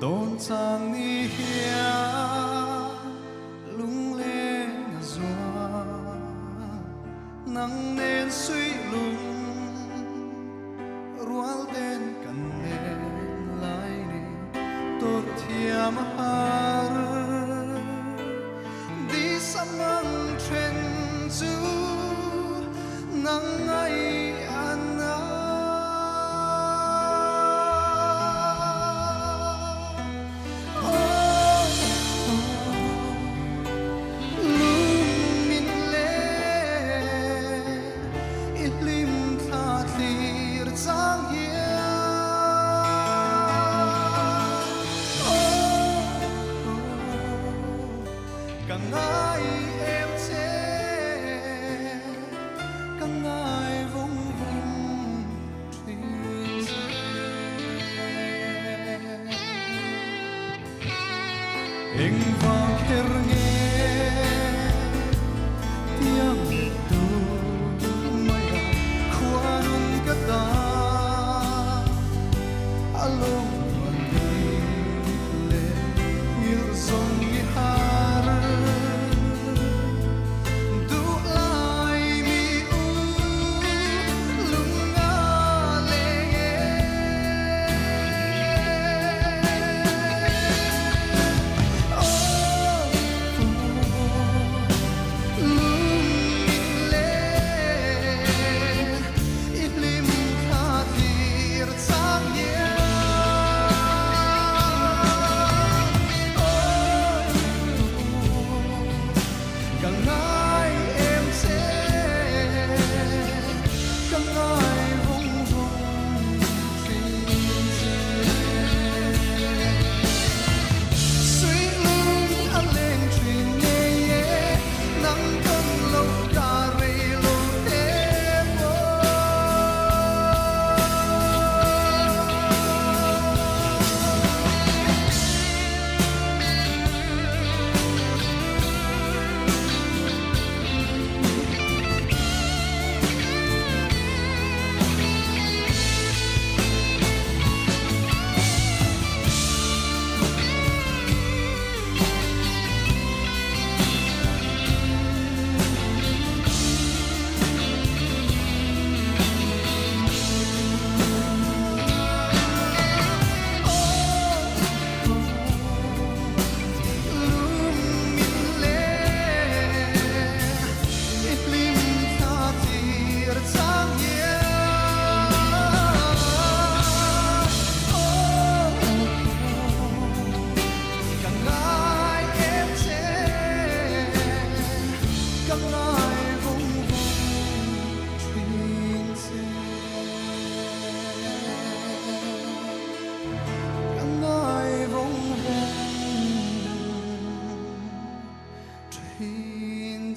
tôn trang ni hia lung lên gió nắng nên suy lung rual den kan nên lại đi tốt thiam har đi samang chen chu nắng ai ana ngái em thế cả ngái vung vung thuyền hình vang kher nghe tiếng tu maya khuan cả ta alo le il song gi ha thiên